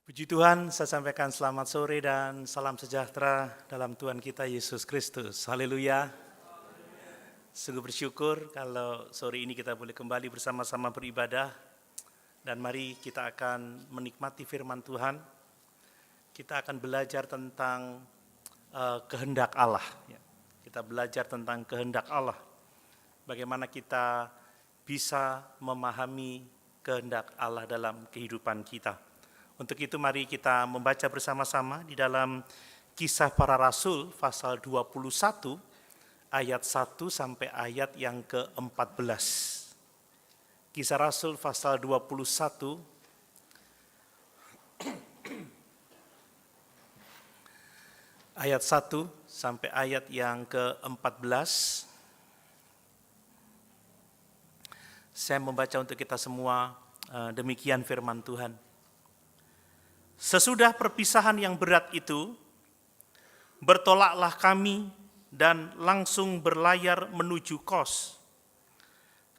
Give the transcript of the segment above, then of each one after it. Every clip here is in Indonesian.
Puji Tuhan, saya sampaikan selamat sore dan salam sejahtera dalam Tuhan kita Yesus Kristus. Haleluya. Sungguh bersyukur kalau sore ini kita boleh kembali bersama-sama beribadah. Dan mari kita akan menikmati firman Tuhan. Kita akan belajar tentang kehendak Allah. Kita belajar tentang kehendak Allah. Bagaimana kita bisa memahami kehendak Allah dalam kehidupan kita. Untuk itu mari kita membaca bersama-sama di dalam Kisah Para Rasul pasal 21 ayat 1 sampai ayat yang ke-14. Kisah Rasul pasal 21 ayat 1 sampai ayat yang ke-14. Saya membaca untuk kita semua demikian firman Tuhan. Sesudah perpisahan yang berat itu, bertolaklah kami dan langsung berlayar menuju Kos.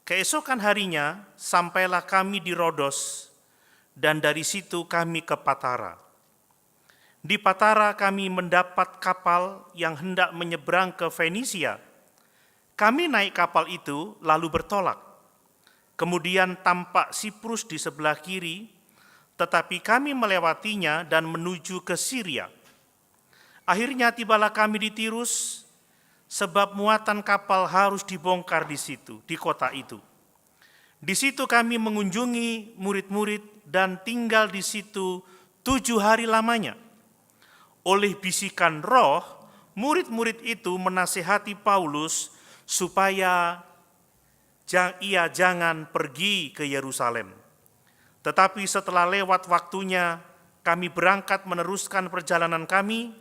Keesokan harinya sampailah kami di Rodos, dan dari situ kami ke Patara. Di Patara kami mendapat kapal yang hendak menyeberang ke Fenisia. Kami naik kapal itu lalu bertolak. Kemudian tampak Siprus di sebelah kiri, tetapi kami melewatinya dan menuju ke Syria. Akhirnya tibalah kami di Tirus, sebab muatan kapal harus dibongkar di situ, di kota itu. Di situ kami mengunjungi murid-murid dan tinggal di situ 7 hari lamanya. Oleh bisikan Roh, murid-murid itu menasihati Paulus supaya ia jangan pergi ke Yerusalem. Tetapi setelah lewat waktunya, kami berangkat meneruskan perjalanan kami.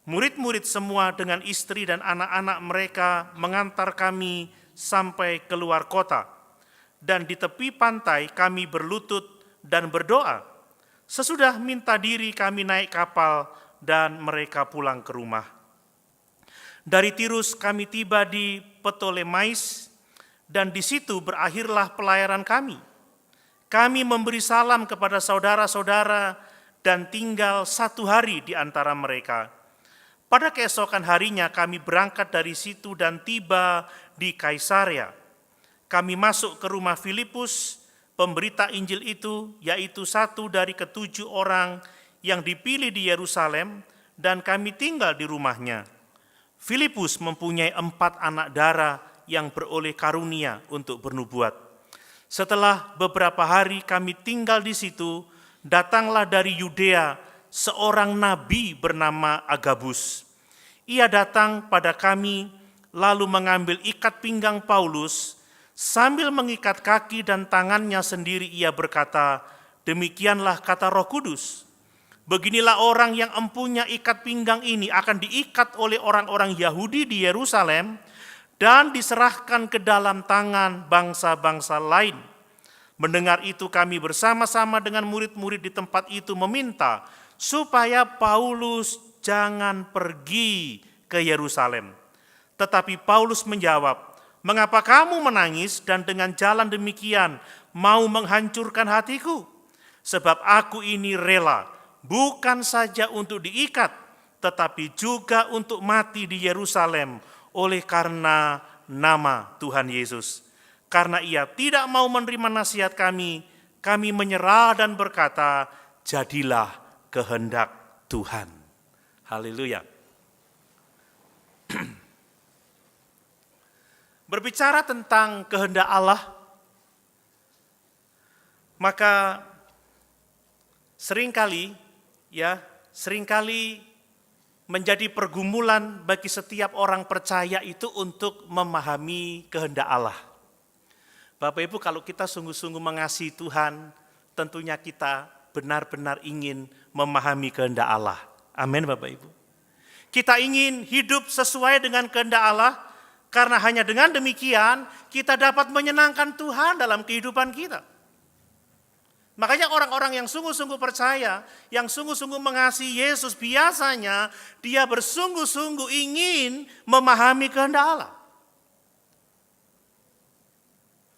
Murid-murid semua dengan istri dan anak-anak mereka mengantar kami sampai keluar kota. Dan di tepi pantai kami berlutut dan berdoa. Sesudah minta diri kami naik kapal dan mereka pulang ke rumah. Dari Tirus kami tiba di Ptolemais dan di situ berakhirlah pelayaran kami. Kami memberi salam kepada saudara-saudara dan tinggal 1 hari di antara mereka. Pada keesokan harinya kami berangkat dari situ dan tiba di Kaisarea. Kami masuk ke rumah Filipus, pemberita Injil itu, yaitu satu dari ke-7 orang yang dipilih di Yerusalem, dan kami tinggal di rumahnya. Filipus mempunyai 4 anak darah yang beroleh karunia untuk bernubuat. Setelah beberapa hari kami tinggal di situ, datanglah dari Yudea seorang nabi bernama Agabus. Ia datang pada kami lalu mengambil ikat pinggang Paulus, sambil mengikat kaki dan tangannya sendiri ia berkata, "Demikianlah kata Roh Kudus. Beginilah orang yang empunya ikat pinggang ini akan diikat oleh orang-orang Yahudi di Yerusalem dan diserahkan ke dalam tangan bangsa-bangsa lain." Mendengar itu kami bersama-sama dengan murid-murid di tempat itu meminta supaya Paulus jangan pergi ke Yerusalem. Tetapi Paulus menjawab, "Mengapa kamu menangis dan dengan jalan demikian mau menghancurkan hatiku? Sebab aku ini rela bukan saja untuk diikat, tetapi juga untuk mati di Yerusalem oleh karena nama Tuhan Yesus." Karena ia tidak mau menerima nasihat kami menyerah dan berkata, "Jadilah kehendak Tuhan." Haleluya. Berbicara tentang kehendak Allah, maka seringkali menjadi pergumulan bagi setiap orang percaya itu untuk memahami kehendak Allah. Bapak Ibu, kalau kita sungguh-sungguh mengasihi Tuhan, tentunya kita benar-benar ingin memahami kehendak Allah. Amin Bapak Ibu. Kita ingin hidup sesuai dengan kehendak Allah, karena hanya dengan demikian kita dapat menyenangkan Tuhan dalam kehidupan kita. Makanya orang-orang yang sungguh-sungguh percaya, yang sungguh-sungguh mengasihi Yesus, biasanya dia bersungguh-sungguh ingin memahami kehendak Allah.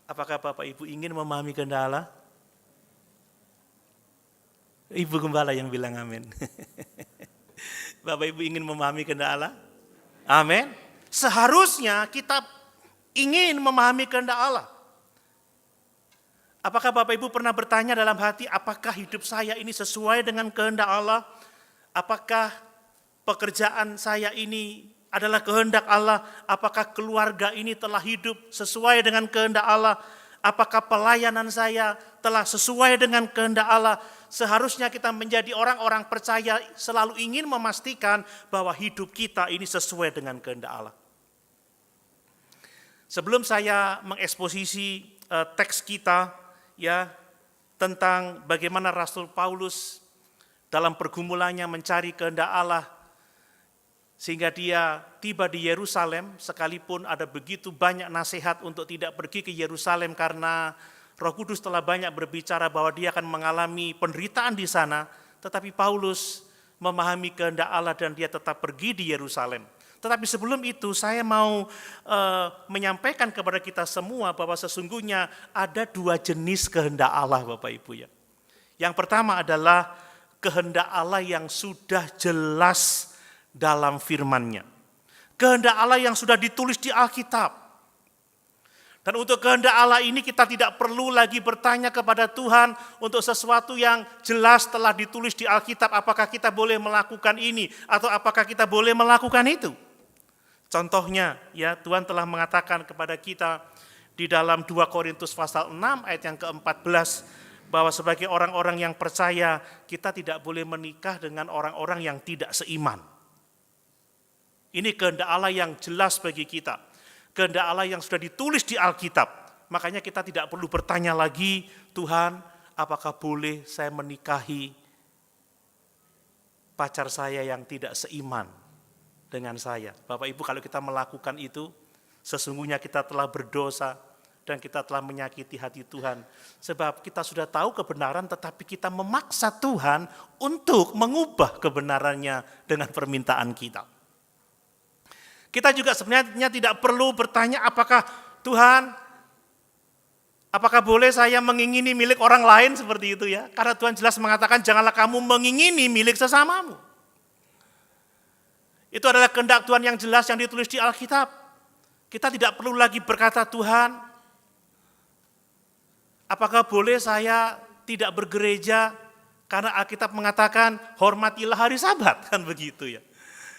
Apakah Bapak Ibu ingin memahami kehendak Allah? Ibu Gembala yang bilang amin. Bapak Ibu ingin memahami kehendak Allah? Amin. Seharusnya kita ingin memahami kehendak Allah. Apakah Bapak Ibu pernah bertanya dalam hati, apakah hidup saya ini sesuai dengan kehendak Allah? Apakah pekerjaan saya ini adalah kehendak Allah? Apakah keluarga ini telah hidup sesuai dengan kehendak Allah? Apakah pelayanan saya telah sesuai dengan kehendak Allah? Seharusnya kita menjadi orang-orang percaya selalu ingin memastikan bahwa hidup kita ini sesuai dengan kehendak Allah. Sebelum saya mengeksposisi teks kita ya tentang bagaimana Rasul Paulus dalam pergumulannya mencari kehendak Allah sehingga dia tiba di Yerusalem sekalipun ada begitu banyak nasihat untuk tidak pergi ke Yerusalem karena Roh Kudus telah banyak berbicara bahwa dia akan mengalami penderitaan di sana, tetapi Paulus memahami kehendak Allah dan dia tetap pergi di Yerusalem. Tetapi sebelum itu saya mau menyampaikan kepada kita semua bahwa sesungguhnya ada dua jenis kehendak Allah Bapak Ibu ya. Yang pertama adalah kehendak Allah yang sudah jelas dalam firman-Nya. Kehendak Allah yang sudah ditulis di Alkitab. Dan untuk kehendak Allah ini kita tidak perlu lagi bertanya kepada Tuhan untuk sesuatu yang jelas telah ditulis di Alkitab. Apakah kita boleh melakukan ini atau apakah kita boleh melakukan itu? Contohnya ya Tuhan telah mengatakan kepada kita di dalam 2 Korintus pasal 6 ayat yang ke-14 bahwa sebagai orang-orang yang percaya kita tidak boleh menikah dengan orang-orang yang tidak seiman. Ini kehendak Allah yang jelas bagi kita. Kehendak Allah yang sudah ditulis di Alkitab. Makanya kita tidak perlu bertanya lagi, Tuhan, apakah boleh saya menikahi pacar saya yang tidak seiman dengan saya? Bapak Ibu, kalau kita melakukan itu, sesungguhnya kita telah berdosa dan kita telah menyakiti hati Tuhan. Sebab kita sudah tahu kebenaran, tetapi kita memaksa Tuhan untuk mengubah kebenarannya dengan permintaan kita. Kita juga sebenarnya tidak perlu bertanya apakah Tuhan, apakah boleh saya mengingini milik orang lain seperti itu ya. Karena Tuhan jelas mengatakan janganlah kamu mengingini milik sesamamu. Itu adalah kehendak Tuhan yang jelas yang ditulis di Alkitab. Kita tidak perlu lagi berkata Tuhan, apakah boleh saya tidak bergereja karena Alkitab mengatakan hormatilah hari Sabat kan begitu ya.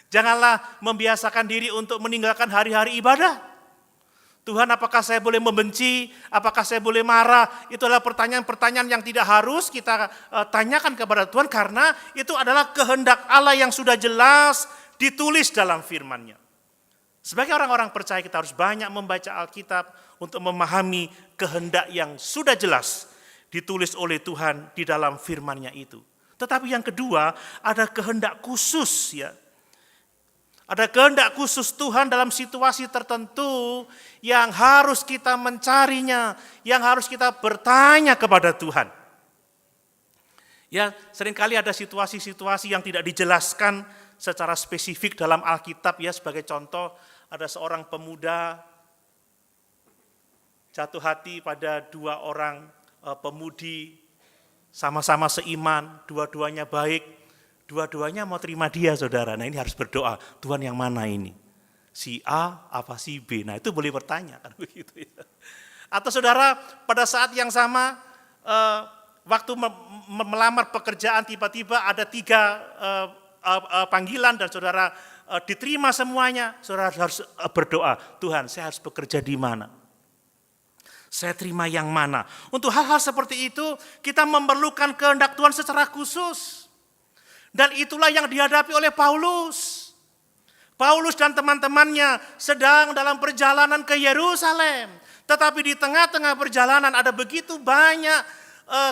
Janganlah membiasakan diri untuk meninggalkan hari-hari ibadah. Tuhan, apakah saya boleh membenci? Apakah saya boleh marah? Itu adalah pertanyaan-pertanyaan yang tidak harus kita tanyakan kepada Tuhan karena itu adalah kehendak Allah yang sudah jelas ditulis dalam firman-Nya. Sebagai orang-orang percaya kita harus banyak membaca Alkitab untuk memahami kehendak yang sudah jelas ditulis oleh Tuhan di dalam firman-Nya itu. Tetapi yang kedua ada kehendak khusus ya. Ada kehendak khusus Tuhan dalam situasi tertentu yang harus kita mencarinya, yang harus kita bertanya kepada Tuhan. Ya, seringkali ada situasi-situasi yang tidak dijelaskan secara spesifik dalam Alkitab ya. Sebagai contoh, ada seorang pemuda jatuh hati pada dua orang pemudi sama-sama seiman, dua-duanya baik. Dua-duanya mau terima dia saudara. Nah ini harus berdoa, Tuhan yang mana ini? Si A apa si B? Nah itu boleh bertanya kan begitu ya. Atau saudara pada saat yang sama waktu melamar pekerjaan tiba-tiba ada 3 panggilan dan saudara diterima semuanya. Saudara harus berdoa, Tuhan saya harus bekerja di mana? Saya terima yang mana? Untuk hal-hal seperti itu kita memerlukan kehendak Tuhan secara khusus. Dan itulah yang dihadapi oleh Paulus. Paulus dan teman-temannya sedang dalam perjalanan ke Yerusalem. Tetapi di tengah-tengah perjalanan ada begitu banyak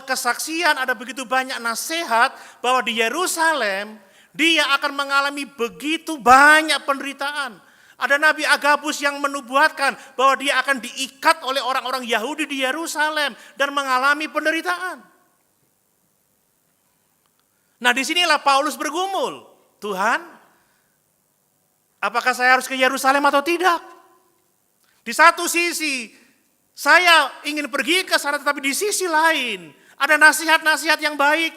kesaksian, ada begitu banyak nasihat bahwa di Yerusalem dia akan mengalami begitu banyak penderitaan. Ada Nabi Agabus yang menubuatkan bahwa dia akan diikat oleh orang-orang Yahudi di Yerusalem dan mengalami penderitaan. Nah disinilah Paulus bergumul. Tuhan, apakah saya harus ke Yerusalem atau tidak? Di satu sisi, saya ingin pergi ke sana, tetapi di sisi lain, ada nasihat-nasihat yang baik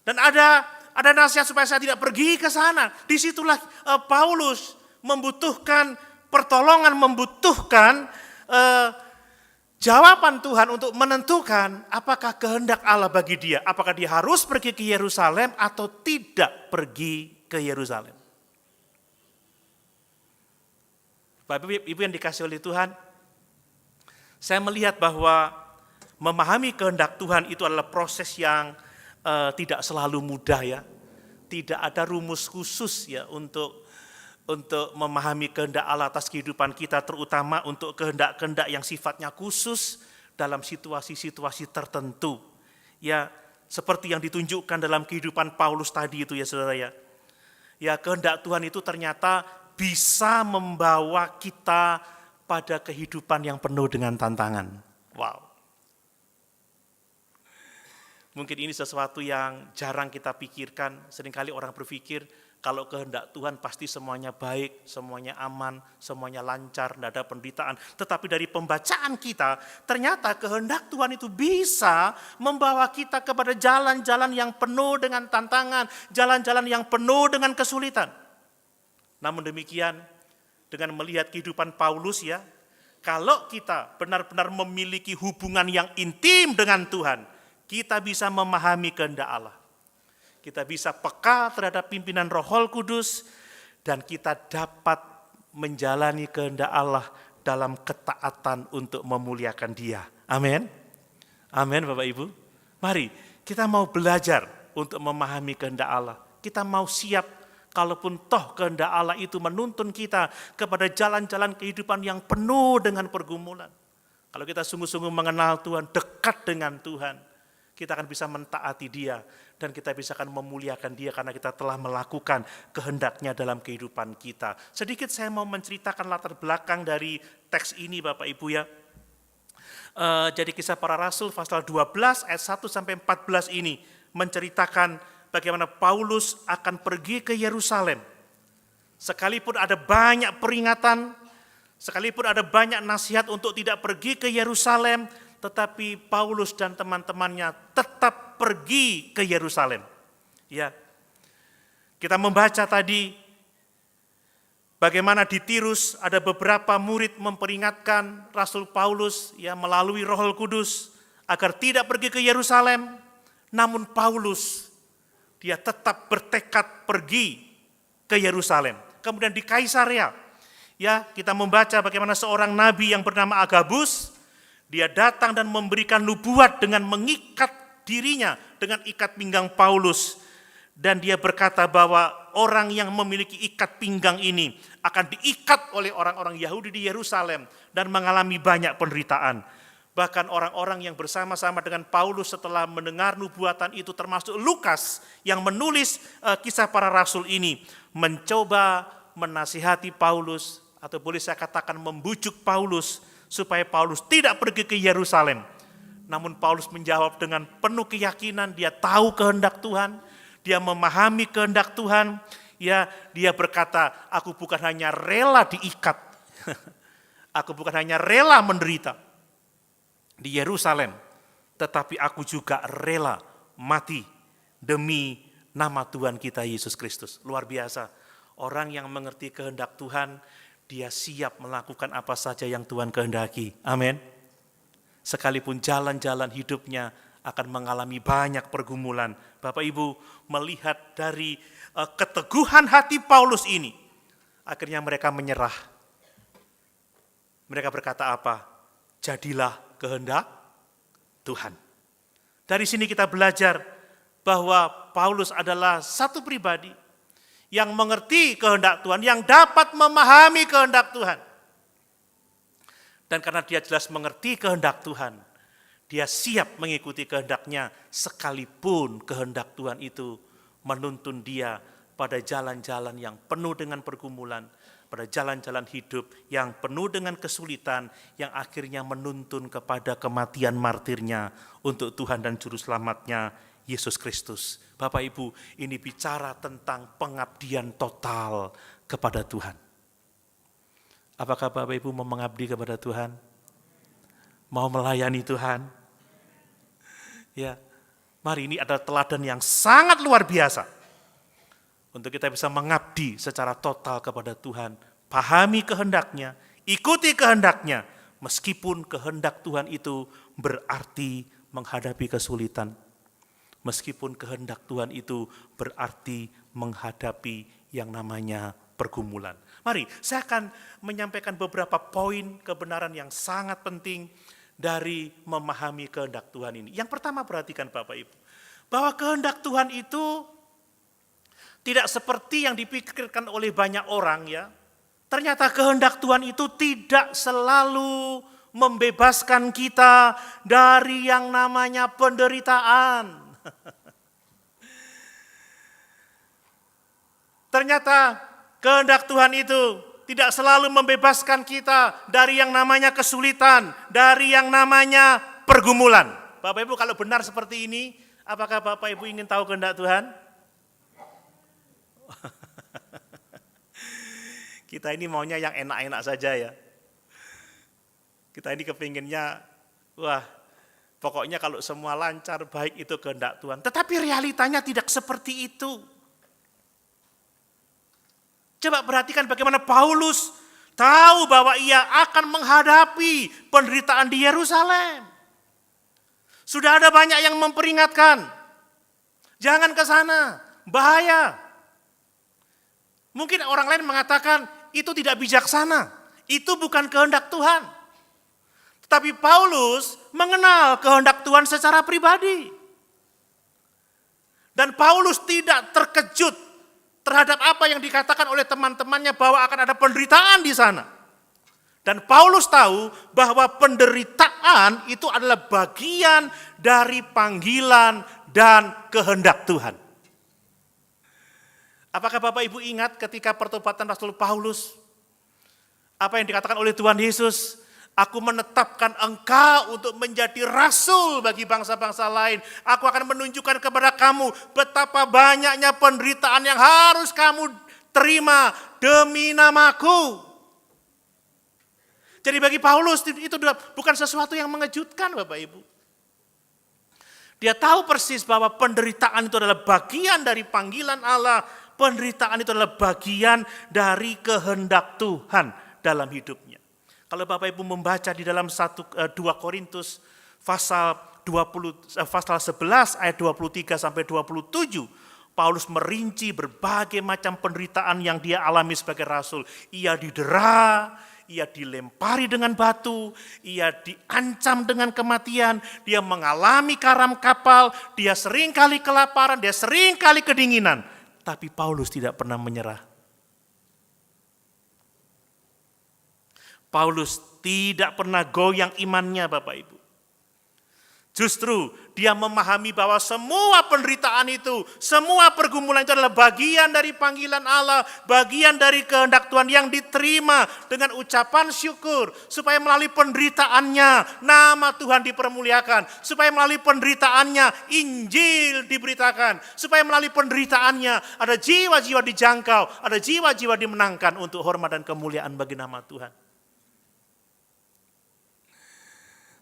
Dan ada nasihat supaya saya tidak pergi ke sana. Disitulah Paulus membutuhkan pertolongan, membutuhkan jawaban Tuhan untuk menentukan apakah kehendak Allah bagi dia. Apakah dia harus pergi ke Yerusalem atau tidak pergi ke Yerusalem. Bapak Ibu yang dikasihi oleh Tuhan, saya melihat bahwa memahami kehendak Tuhan itu adalah proses yang tidak selalu mudah ya. Tidak ada rumus khusus ya untuk memahami kehendak Allah atas kehidupan kita, terutama untuk kehendak-kehendak yang sifatnya khusus dalam situasi-situasi tertentu. Ya, seperti yang ditunjukkan dalam kehidupan Paulus tadi itu ya saudara ya. Ya, kehendak Tuhan itu ternyata bisa membawa kita pada kehidupan yang penuh dengan tantangan. Wow. Mungkin ini sesuatu yang jarang kita pikirkan. Seringkali orang berpikir kalau kehendak Tuhan pasti semuanya baik, semuanya aman, semuanya lancar, tidak ada penderitaan. Tetapi dari pembacaan kita, ternyata kehendak Tuhan itu bisa membawa kita kepada jalan-jalan yang penuh dengan tantangan, jalan-jalan yang penuh dengan kesulitan. Namun demikian, dengan melihat kehidupan Paulus ya, kalau kita benar-benar memiliki hubungan yang intim dengan Tuhan, kita bisa memahami kehendak Allah. Kita bisa peka terhadap pimpinan Roh Kudus dan kita dapat menjalani kehendak Allah dalam ketaatan untuk memuliakan Dia. Amin. Amin Bapak Ibu. Mari kita mau belajar untuk memahami kehendak Allah. Kita mau siap kalaupun toh kehendak Allah itu menuntun kita kepada jalan-jalan kehidupan yang penuh dengan pergumulan. Kalau kita sungguh-sungguh mengenal Tuhan, dekat dengan Tuhan, kita akan bisa mentaati Dia dan kita bisa akan memuliakan Dia karena kita telah melakukan kehendaknya dalam kehidupan kita. Sedikit saya mau menceritakan latar belakang dari teks ini Bapak Ibu ya. Jadi Kisah Para Rasul pasal 12 ayat 1 sampai 14 ini menceritakan bagaimana Paulus akan pergi ke Yerusalem. Sekalipun ada banyak peringatan, sekalipun ada banyak nasihat untuk tidak pergi ke Yerusalem, tetapi Paulus dan teman-temannya tetap pergi ke Yerusalem. Ya, kita membaca tadi bagaimana di Tirus ada beberapa murid memperingatkan Rasul Paulus ya melalui Roh Kudus agar tidak pergi ke Yerusalem. Namun Paulus dia tetap bertekad pergi ke Yerusalem. Kemudian di Kaisarea, ya kita membaca bagaimana seorang nabi yang bernama Agabus, dia datang dan memberikan nubuat dengan mengikat dirinya dengan ikat pinggang Paulus. Dan dia berkata bahwa orang yang memiliki ikat pinggang ini akan diikat oleh orang-orang Yahudi di Yerusalem dan mengalami banyak penderitaan. Bahkan orang-orang yang bersama-sama dengan Paulus setelah mendengar nubuatan itu, termasuk Lukas yang menulis Kisah Para Rasul ini, mencoba menasihati Paulus, atau boleh saya katakan membujuk Paulus, supaya Paulus tidak pergi ke Yerusalem. Namun Paulus menjawab dengan penuh keyakinan, dia tahu kehendak Tuhan, dia memahami kehendak Tuhan. Ya, dia berkata, aku bukan hanya rela diikat, aku bukan hanya rela menderita di Yerusalem, tetapi aku juga rela mati demi nama Tuhan kita Yesus Kristus. Luar biasa, orang yang mengerti kehendak Tuhan, dia siap melakukan apa saja yang Tuhan kehendaki. Amin. Sekalipun jalan-jalan hidupnya akan mengalami banyak pergumulan. Bapak Ibu melihat dari keteguhan hati Paulus ini, akhirnya mereka menyerah. Mereka berkata apa? Jadilah kehendak Tuhan. Dari sini kita belajar bahwa Paulus adalah satu pribadi yang mengerti kehendak Tuhan, yang dapat memahami kehendak Tuhan. Dan karena dia jelas mengerti kehendak Tuhan, dia siap mengikuti kehendaknya sekalipun kehendak Tuhan itu menuntun dia pada jalan-jalan yang penuh dengan pergumulan, pada jalan-jalan hidup yang penuh dengan kesulitan, yang akhirnya menuntun kepada kematian martirnya untuk Tuhan dan Juru Selamatnya Yesus Kristus. Bapak Ibu, ini bicara tentang pengabdian total kepada Tuhan. Apakah Bapak Ibu mau mengabdi kepada Tuhan? Mau melayani Tuhan? Ya, Mari, ini adalah teladan yang sangat luar biasa untuk kita bisa mengabdi secara total kepada Tuhan. Pahami kehendaknya, ikuti kehendaknya, meskipun kehendak Tuhan itu berarti menghadapi kesulitan. Meskipun kehendak Tuhan itu berarti menghadapi yang namanya pergumulan. Mari, saya akan menyampaikan beberapa poin kebenaran yang sangat penting dari memahami kehendak Tuhan ini. Yang pertama, perhatikan Bapak Ibu, bahwa kehendak Tuhan itu tidak seperti yang dipikirkan oleh banyak orang ya. Ternyata kehendak Tuhan itu tidak selalu membebaskan kita dari yang namanya penderitaan. Ternyata kehendak Tuhan itu tidak selalu membebaskan kita dari yang namanya kesulitan, dari yang namanya pergumulan. Bapak Ibu, kalau benar seperti ini, apakah Bapak Ibu ingin tahu kehendak Tuhan? Kita ini maunya yang enak-enak saja ya. Kita ini kepinginnya, wah pokoknya kalau semua lancar, baik itu kehendak Tuhan. Tetapi realitanya tidak seperti itu. Coba perhatikan bagaimana Paulus tahu bahwa ia akan menghadapi penderitaan di Yerusalem. Sudah ada banyak yang memperingatkan, jangan ke sana, bahaya. Mungkin orang lain mengatakan itu tidak bijaksana, itu bukan kehendak Tuhan. Tetapi Paulus mengenal kehendak Tuhan secara pribadi. Dan Paulus tidak terkejut terhadap apa yang dikatakan oleh teman-temannya bahwa akan ada penderitaan di sana. Dan Paulus tahu bahwa penderitaan itu adalah bagian dari panggilan dan kehendak Tuhan. Apakah Bapak Ibu ingat ketika pertobatan Rasul Paulus? Apa yang dikatakan oleh Tuhan Yesus? Aku menetapkan engkau untuk menjadi rasul bagi bangsa-bangsa lain. Aku akan menunjukkan kepada kamu betapa banyaknya penderitaan yang harus kamu terima demi namaku. Jadi bagi Paulus itu bukan sesuatu yang mengejutkan Bapak Ibu. Dia tahu persis bahwa penderitaan itu adalah bagian dari panggilan Allah. Penderitaan itu adalah bagian dari kehendak Tuhan dalam hidupnya. Kalau Bapak Ibu membaca di dalam 2 Korintus pasal 11 ayat 23 sampai 27, Paulus merinci berbagai macam penderitaan yang dia alami sebagai rasul. Ia didera, ia dilempari dengan batu, ia diancam dengan kematian, dia mengalami karam kapal, dia seringkali kelaparan, dia seringkali kedinginan. Tapi Paulus tidak pernah menyerah. Paulus tidak pernah goyang imannya Bapak Ibu. Justru dia memahami bahwa semua penderitaan itu, semua pergumulan itu adalah bagian dari panggilan Allah, bagian dari kehendak Tuhan yang diterima dengan ucapan syukur. Supaya melalui penderitaannya nama Tuhan dipermuliakan. Supaya melalui penderitaannya Injil diberitakan. Supaya melalui penderitaannya ada jiwa-jiwa dijangkau, ada jiwa-jiwa dimenangkan untuk hormat dan kemuliaan bagi nama Tuhan.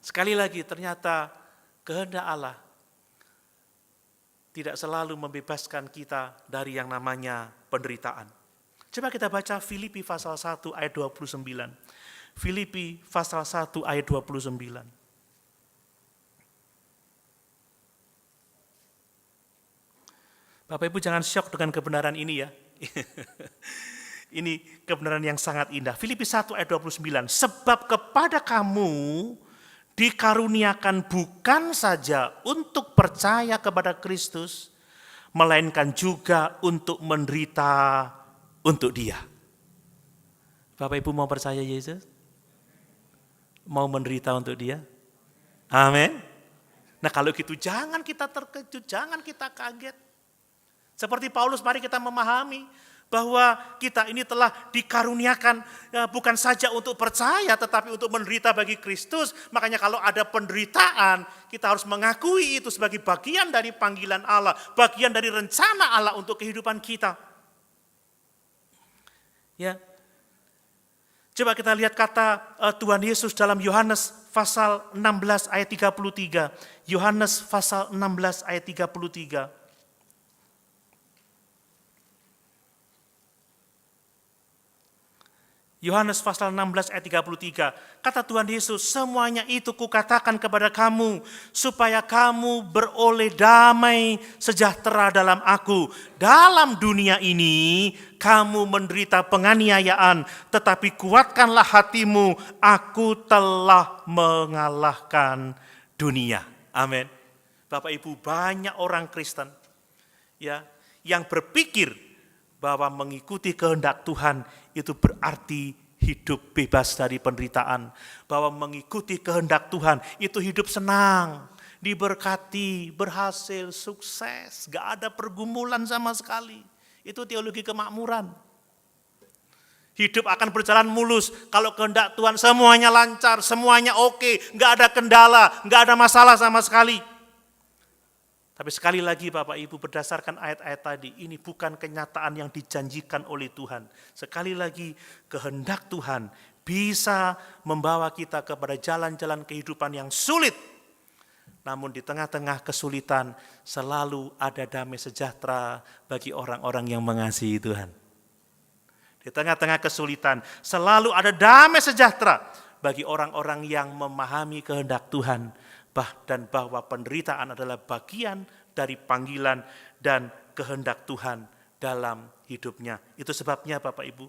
Sekali lagi ternyata kehendak Allah tidak selalu membebaskan kita dari yang namanya penderitaan. Coba kita baca Filipi pasal 1 ayat 29. Filipi pasal 1 ayat 29. Bapak Ibu jangan syok dengan kebenaran ini ya. Ini kebenaran yang sangat indah. Filipi 1 ayat 29. Sebab kepada kamu dikaruniakan bukan saja untuk percaya kepada Kristus, melainkan juga untuk menderita untuk Dia. Bapak Ibu mau percaya Yesus? Mau menderita untuk Dia? Amin. Nah kalau gitu jangan kita terkejut, jangan kita kaget. Seperti Paulus, mari kita memahami bahwa kita ini telah dikaruniakan bukan saja untuk percaya tetapi untuk menderita bagi Kristus. Makanya kalau ada penderitaan kita harus mengakui itu sebagai bagian dari panggilan Allah, bagian dari rencana Allah untuk kehidupan kita. Ya. Coba kita lihat kata Tuhan Yesus dalam Yohanes pasal 16 ayat 33. Yohanes pasal 16 ayat 33. Yohanes pasal 16 ayat 33. Kata Tuhan Yesus, semuanya itu kukatakan kepada kamu, supaya kamu beroleh damai sejahtera dalam aku. Dalam dunia ini, kamu menderita penganiayaan, tetapi kuatkanlah hatimu, aku telah mengalahkan dunia. Amin. Bapak Ibu, banyak orang Kristen ya yang berpikir bahwa mengikuti kehendak Tuhan itu berarti hidup bebas dari penderitaan. Bahwa mengikuti kehendak Tuhan itu hidup senang, diberkati, berhasil, sukses, gak ada pergumulan sama sekali. Itu teologi kemakmuran. Hidup akan berjalan mulus kalau kehendak Tuhan semuanya lancar, semuanya oke, gak ada kendala, gak ada masalah sama sekali. Tapi sekali lagi Bapak Ibu, berdasarkan ayat-ayat tadi, ini bukan kenyataan yang dijanjikan oleh Tuhan. Sekali lagi, kehendak Tuhan bisa membawa kita kepada jalan-jalan kehidupan yang sulit. Namun di tengah-tengah kesulitan selalu ada damai sejahtera bagi orang-orang yang mengasihi Tuhan. Di tengah-tengah kesulitan selalu ada damai sejahtera bagi orang-orang yang memahami kehendak Tuhan. Dan bahwa penderitaan adalah bagian dari panggilan dan kehendak Tuhan dalam hidupnya. Itu sebabnya Bapak Ibu,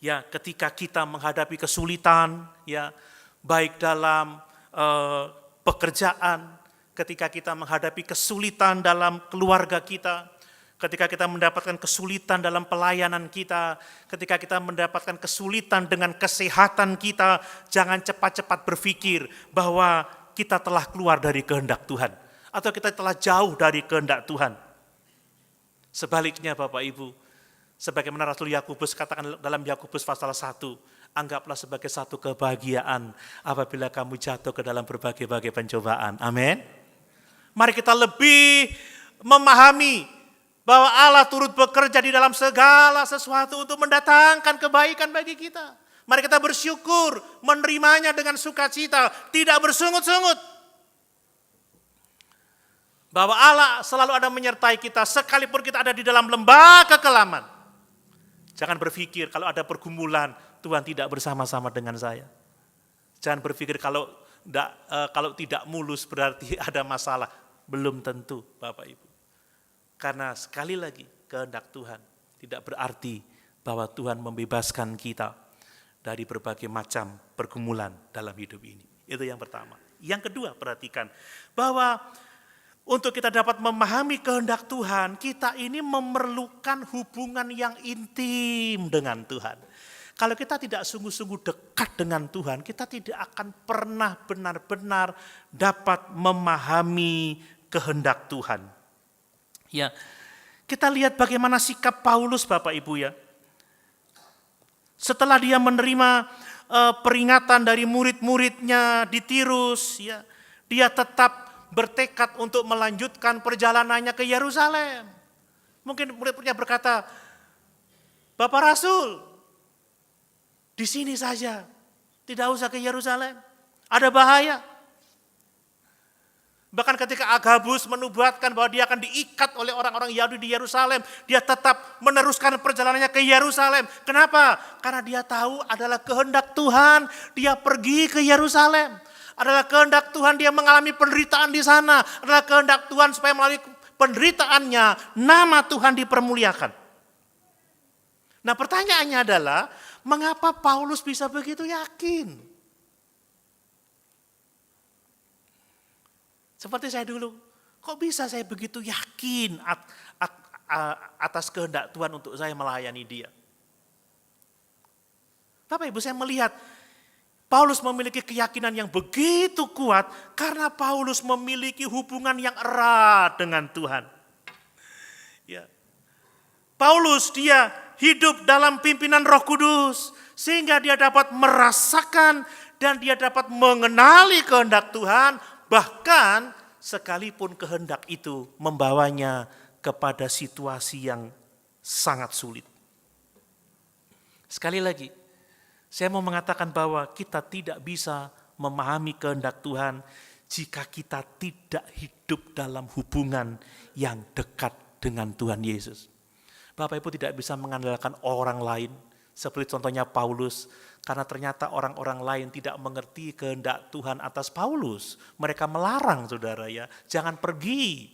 ya ketika kita menghadapi kesulitan, ya baik dalam pekerjaan, ketika kita menghadapi kesulitan dalam keluarga kita, ketika kita mendapatkan kesulitan dalam pelayanan kita, ketika kita mendapatkan kesulitan dengan kesehatan kita, jangan cepat-cepat berpikir bahwa kita telah keluar dari kehendak Tuhan, atau kita telah jauh dari kehendak Tuhan. Sebaliknya Bapak Ibu, sebagaimana Rasul Yakobus katakan dalam Yakobus pasal 1, anggaplah sebagai satu kebahagiaan apabila kamu jatuh ke dalam berbagai-bagai pencobaan. Amin. Mari kita lebih memahami bahwa Allah turut bekerja di dalam segala sesuatu untuk mendatangkan kebaikan bagi kita. Mari kita bersyukur, menerimanya dengan sukacita, tidak bersungut-sungut. Bahwa Allah selalu ada menyertai kita, sekalipun kita ada di dalam lembah kekelaman. Jangan berpikir kalau ada pergumulan, Tuhan tidak bersama-sama dengan saya. Jangan berpikir kalau tidak mulus berarti ada masalah. Belum tentu Bapak Ibu. Karena sekali lagi, kehendak Tuhan tidak berarti bahwa Tuhan membebaskan kita dari berbagai macam pergumulan dalam hidup ini. Itu yang pertama. Yang kedua, perhatikan bahwa untuk kita dapat memahami kehendak Tuhan, kita ini memerlukan hubungan yang intim dengan Tuhan. Kalau kita tidak sungguh-sungguh dekat dengan Tuhan, kita tidak akan pernah benar-benar dapat memahami kehendak Tuhan. Ya, kita lihat bagaimana sikap Paulus Bapak Ibu ya. Setelah dia menerima peringatan dari murid-muridnya di Tirus, ya, dia tetap bertekad untuk melanjutkan perjalanannya ke Yerusalem. Mungkin murid-muridnya berkata, Bapak Rasul, di sini saja, tidak usah ke Yerusalem, ada bahaya. Bahkan ketika Agabus menubuatkan bahwa dia akan diikat oleh orang-orang Yahudi di Yerusalem, dia tetap meneruskan perjalanannya ke Yerusalem. Kenapa? Karena dia tahu adalah kehendak Tuhan, dia pergi ke Yerusalem. Adalah kehendak Tuhan dia mengalami penderitaan di sana. Adalah kehendak Tuhan supaya melalui penderitaannya, nama Tuhan dipermuliakan. Nah pertanyaannya adalah, mengapa Paulus bisa begitu yakin? Seperti saya dulu, kok bisa saya begitu yakin atas kehendak Tuhan untuk saya melayani dia? Bapak Ibu, saya melihat Paulus memiliki keyakinan yang begitu kuat karena Paulus memiliki hubungan yang erat dengan Tuhan. Ya. Paulus dia hidup dalam pimpinan Roh Kudus sehingga dia dapat merasakan dan dia dapat mengenali kehendak Tuhan. Bahkan sekalipun kehendak itu membawanya kepada situasi yang sangat sulit. Sekali lagi, Saya mau mengatakan bahwa kita tidak bisa memahami kehendak Tuhan jika kita tidak hidup dalam hubungan yang dekat dengan Tuhan Yesus. Bapak Ibu tidak bisa mengandalkan orang lain, seperti contohnya Paulus, karena ternyata orang-orang lain tidak mengerti kehendak Tuhan atas Paulus. Mereka melarang, saudara ya, jangan pergi.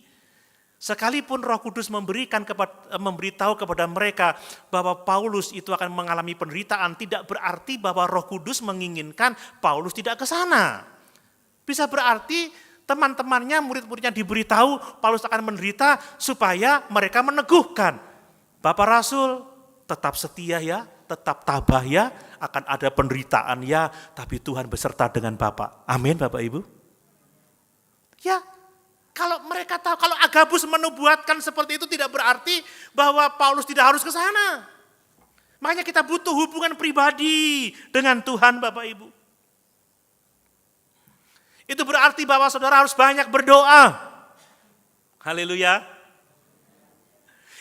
Sekalipun Roh Kudus memberitahu kepada mereka bahwa Paulus itu akan mengalami penderitaan, tidak berarti bahwa Roh Kudus menginginkan Paulus tidak ke sana. Bisa berarti teman-temannya, murid-muridnya diberitahu Paulus akan menderita supaya mereka meneguhkan. Bapak Rasul tetap setia ya, tetap tabah ya, akan ada penderitaan ya, tapi Tuhan beserta dengan Bapak. Amin Bapak Ibu. Ya, kalau mereka tahu, kalau Agabus menubuatkan seperti itu tidak berarti bahwa Paulus tidak harus ke sana. Makanya kita butuh hubungan pribadi dengan Tuhan Bapak Ibu. Itu berarti bahwa saudara harus banyak berdoa. Haleluya.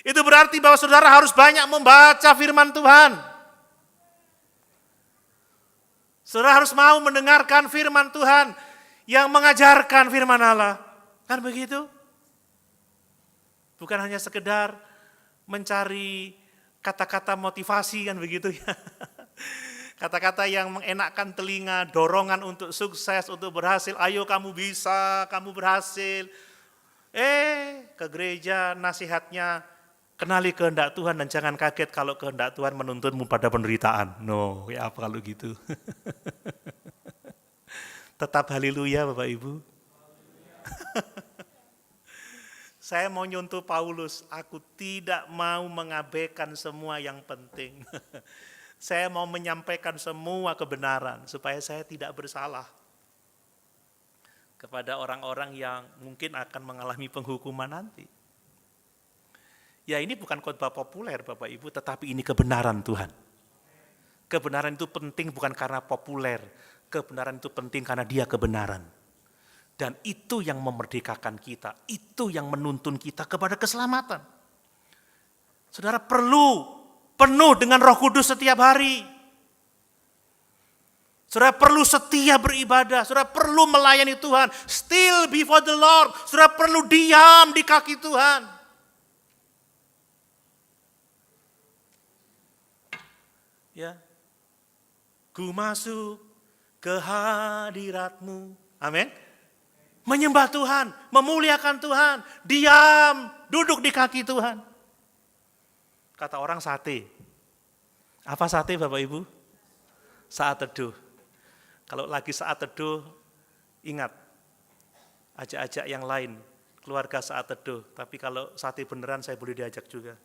Itu berarti bahwa saudara harus banyak membaca firman Tuhan. Saudara harus mau mendengarkan firman Tuhan yang mengajarkan firman Allah. Kan begitu? Bukan hanya sekedar mencari kata-kata motivasi kan begitu ya. Kata-kata yang mengenakkan telinga, dorongan untuk sukses, untuk berhasil. Ayo kamu bisa, kamu berhasil. Ke gereja nasihatnya, kenali kehendak Tuhan dan jangan kaget kalau kehendak Tuhan menuntunmu pada penderitaan. No, ya apa kalau gitu. Tetap haleluya Bapak Ibu. Saya mau nyontoh Paulus, aku tidak mau mengabaikan semua yang penting. Saya mau menyampaikan semua kebenaran supaya saya tidak bersalah kepada orang-orang yang mungkin akan mengalami penghukuman nanti. Ya ini bukan khotbah populer Bapak Ibu, tetapi ini kebenaran Tuhan. Kebenaran itu penting bukan karena populer, kebenaran itu penting karena dia kebenaran. Dan itu yang memerdekakan kita, itu yang menuntun kita kepada keselamatan. Saudara perlu penuh dengan Roh Kudus setiap hari. Saudara perlu setia beribadah, saudara perlu melayani Tuhan, still before the Lord, saudara perlu diam di kaki Tuhan. Ya, ku masuk ke hadirat-Mu, amin. Menyembah Tuhan, memuliakan Tuhan, diam, duduk di kaki Tuhan. Kata orang sate. Apa sate Bapak Ibu? Saat teduh. Kalau lagi saat teduh, ingat, ajak-ajak yang lain, keluarga saat teduh. Tapi kalau sate beneran saya boleh diajak juga.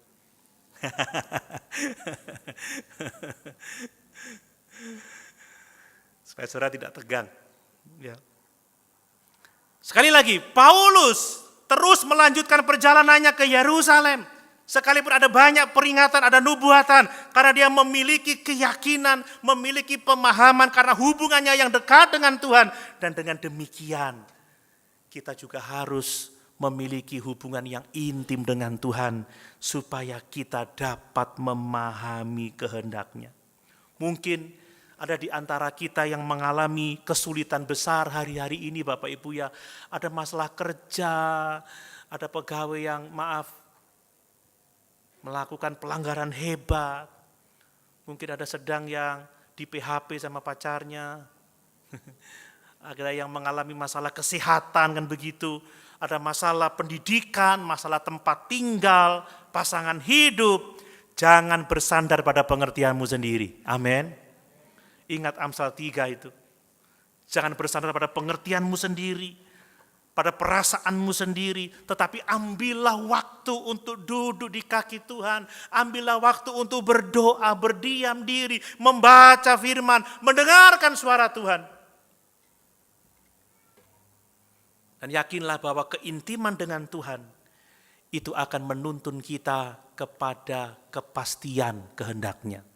Supaya saudara tidak tegang. Ya. Sekali lagi, Paulus terus melanjutkan perjalanannya ke Yerusalem. Sekalipun ada banyak peringatan, ada nubuatan, karena dia memiliki keyakinan, memiliki pemahaman, karena hubungannya yang dekat dengan Tuhan. Dan dengan demikian, kita juga harus memiliki hubungan yang intim dengan Tuhan, supaya kita dapat memahami kehendak-Nya. Mungkin ada di antara kita yang mengalami kesulitan besar hari-hari ini Bapak Ibu ya. Ada masalah kerja, ada pegawai yang melakukan pelanggaran hebat. Mungkin ada sedang yang di PHP sama pacarnya. Ada yang mengalami masalah kesehatan kan begitu. Ada masalah pendidikan, masalah tempat tinggal, pasangan hidup. Jangan bersandar pada pengertianmu sendiri. Amin. Ingat Amsal 3 itu. Jangan bersandar pada pengertianmu sendiri, pada perasaanmu sendiri, tetapi ambillah waktu untuk duduk di kaki Tuhan, ambillah waktu untuk berdoa, berdiam diri, membaca firman, mendengarkan suara Tuhan. Dan yakinlah bahwa keintiman dengan Tuhan itu akan menuntun kita kepada kepastian kehendak-Nya.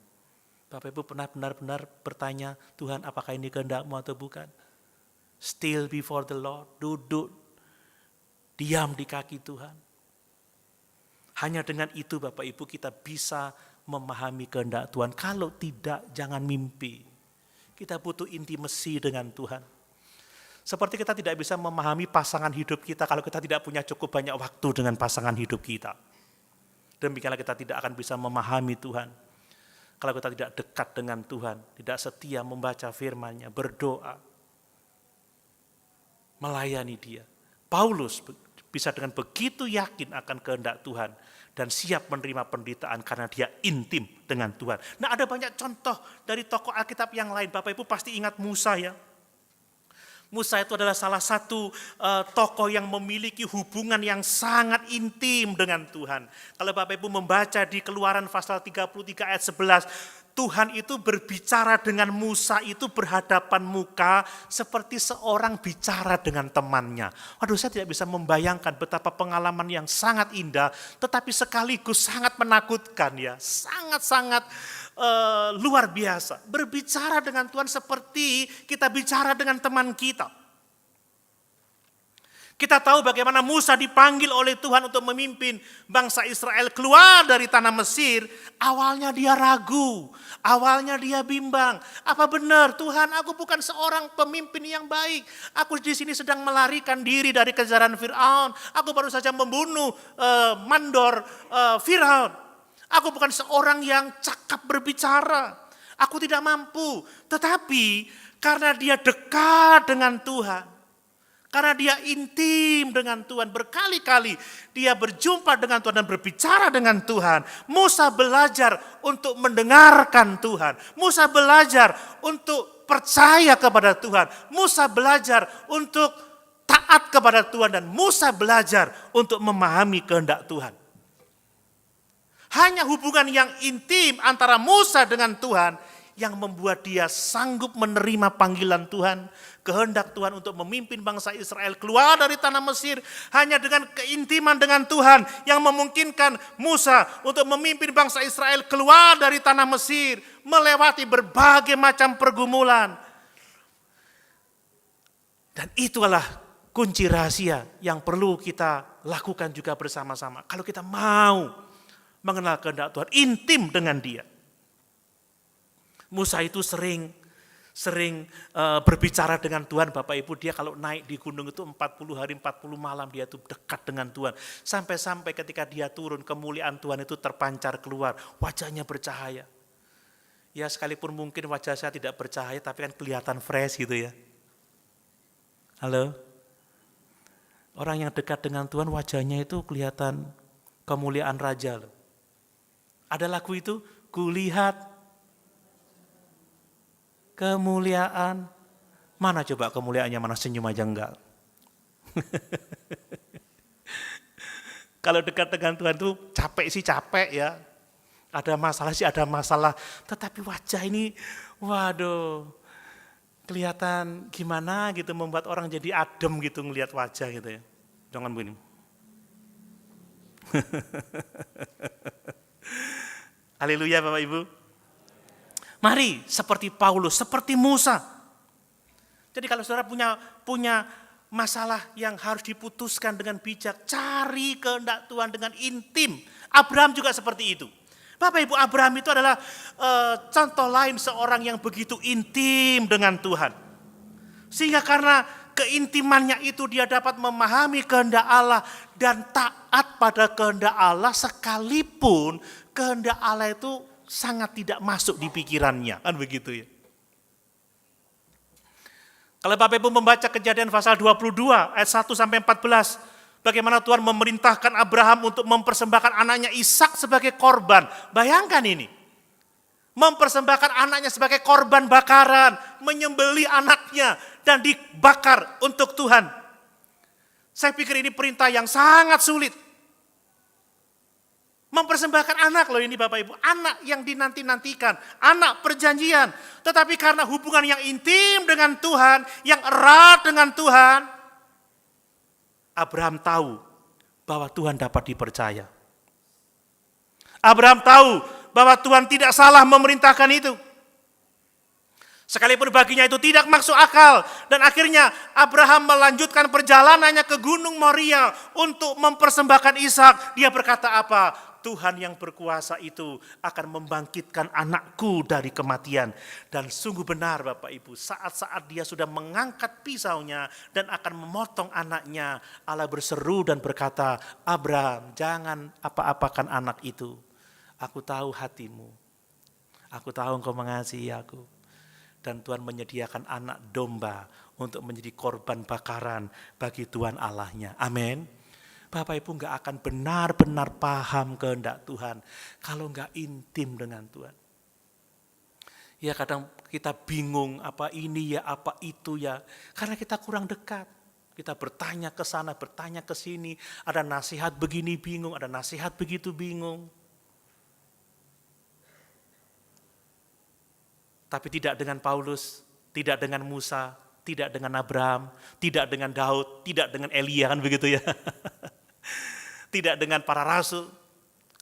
Bapak Ibu pernah benar-benar bertanya, Tuhan apakah ini kehendak-Mu atau bukan? Still before the Lord, duduk, diam di kaki Tuhan. Hanya dengan itu Bapak Ibu kita bisa memahami kehendak Tuhan. Kalau tidak, jangan mimpi. Kita butuh intimasi dengan Tuhan. Seperti kita tidak bisa memahami pasangan hidup kita kalau kita tidak punya cukup banyak waktu dengan pasangan hidup kita. Demikianlah kita tidak akan bisa memahami Tuhan. Kalau kita tidak dekat dengan Tuhan, tidak setia membaca firman-Nya, berdoa, melayani Dia. Paulus bisa dengan begitu yakin akan kehendak Tuhan dan siap menerima penderitaan karena dia intim dengan Tuhan. Nah, ada banyak contoh dari tokoh Alkitab yang lain. Bapak Ibu pasti ingat Musa ya. Musa itu adalah salah satu tokoh yang memiliki hubungan yang sangat intim dengan Tuhan. Kalau Bapak Ibu membaca di Keluaran pasal 33 ayat 11, Tuhan itu berbicara dengan Musa itu berhadapan muka seperti seorang bicara dengan temannya. Waduh, saya tidak bisa membayangkan betapa pengalaman yang sangat indah, tetapi sekaligus sangat menakutkan ya, sangat-sangat luar biasa. Berbicara dengan Tuhan seperti kita bicara dengan teman kita. Kita tahu bagaimana Musa dipanggil oleh Tuhan untuk memimpin bangsa Israel keluar dari tanah Mesir. Awalnya dia ragu, awalnya dia bimbang. Apa benar Tuhan, aku bukan seorang pemimpin yang baik. Aku di sini sedang melarikan diri dari kejaran Firaun. Aku baru saja membunuh mandor Firaun. Aku bukan seorang yang cakap berbicara. Aku tidak mampu. Tetapi karena dia dekat dengan Tuhan, karena dia intim dengan Tuhan, berkali-kali dia berjumpa dengan Tuhan dan berbicara dengan Tuhan. Musa belajar untuk mendengarkan Tuhan. Musa belajar untuk percaya kepada Tuhan. Musa belajar untuk taat kepada Tuhan. Dan Musa belajar untuk memahami kehendak Tuhan. Hanya hubungan yang intim antara Musa dengan Tuhan yang membuat dia sanggup menerima panggilan Tuhan, kehendak Tuhan untuk memimpin bangsa Israel keluar dari tanah Mesir. Hanya dengan keintiman dengan Tuhan yang memungkinkan Musa untuk memimpin bangsa Israel keluar dari tanah Mesir, melewati berbagai macam pergumulan. Dan itulah kunci rahasia yang perlu kita lakukan juga bersama-sama. Kalau kita mau mengenal kehendak Tuhan, intim dengan Dia. Musa itu sering berbicara dengan Tuhan, Bapak Ibu. Dia kalau naik di gunung itu 40 hari 40 malam dia itu dekat dengan Tuhan. Sampai-sampai ketika dia turun, kemuliaan Tuhan itu terpancar keluar, wajahnya bercahaya. Ya sekalipun mungkin wajah saya tidak bercahaya, tapi kan kelihatan fresh gitu ya. Halo? Orang yang dekat dengan Tuhan wajahnya itu kelihatan kemuliaan raja loh. Ada lagu itu, kulihat kemuliaan. Mana coba kemuliaannya, mana senyum aja enggak. Kalau dekat dengan Tuhan tuh capek sih capek ya. Ada masalah sih ada masalah. Tetapi wajah ini, waduh, kelihatan gimana gitu, membuat orang jadi adem gitu ngelihat wajah gitu ya. Jangan begini. Haleluya Bapak Ibu. Mari seperti Paulus, seperti Musa. Jadi kalau saudara punya masalah yang harus diputuskan dengan bijak, cari kehendak Tuhan dengan intim. Abraham juga seperti itu. Bapak Ibu, Abraham itu adalah contoh lain seorang yang begitu intim dengan Tuhan. Sehingga karena keintimannya itu dia dapat memahami kehendak Allah dan taat pada kehendak Allah sekalipun kehendak Allah itu sangat tidak masuk di pikirannya, kan begitu ya. Kalau Bapak Ibu membaca Kejadian pasal 22 ayat 1 sampai 14, bagaimana Tuhan memerintahkan Abraham untuk mempersembahkan anaknya Ishak sebagai korban. Bayangkan ini. Mempersembahkan anaknya sebagai korban bakaran, menyembelih anaknya dan dibakar untuk Tuhan. Saya pikir ini perintah yang sangat sulit. Mempersembahkan anak loh ini Bapak Ibu, anak yang dinanti-nantikan, anak perjanjian. Tetapi karena hubungan yang intim dengan Tuhan, yang erat dengan Tuhan, Abraham tahu bahwa Tuhan dapat dipercaya. Abraham tahu bahwa Tuhan tidak salah memerintahkan itu. Sekalipun baginya itu tidak masuk akal. Dan akhirnya Abraham melanjutkan perjalanannya ke Gunung Moria untuk mempersembahkan Ishak. Dia berkata apa? Tuhan yang berkuasa itu akan membangkitkan anakku dari kematian. Dan sungguh benar Bapak Ibu, saat-saat dia sudah mengangkat pisaunya dan akan memotong anaknya, Allah berseru dan berkata, Abraham, jangan apa-apakan anak itu. Aku tahu hatimu, aku tahu engkau mengasihi aku. Dan Tuhan menyediakan anak domba untuk menjadi korban bakaran bagi Tuhan Allahnya. Amin. Bapak Ibu nggak akan benar-benar paham kehendak Tuhan kalau nggak intim dengan Tuhan. Ya kadang kita bingung apa ini ya, apa itu ya, karena kita kurang dekat. Kita bertanya ke sana, bertanya ke sini, ada nasihat begini bingung, ada nasihat begitu bingung. Tapi tidak dengan Paulus, tidak dengan Musa, tidak dengan Abraham, tidak dengan Daud, tidak dengan Elia, kan begitu ya. Tidak dengan para rasul,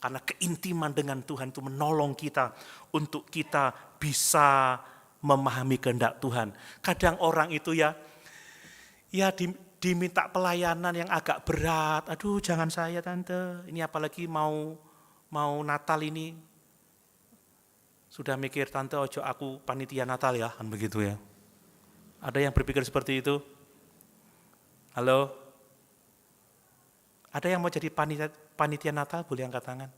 karena keintiman dengan Tuhan itu menolong kita untuk kita bisa memahami kehendak Tuhan. Kadang orang itu ya diminta pelayanan yang agak berat. Aduh, jangan saya tante, ini apalagi mau Natal ini. Sudah mikir tante ojo aku panitia Natal ya, kan begitu ya. Ada yang berpikir seperti itu? Halo? Ada yang mau jadi panitia Natal, boleh angkat tangan?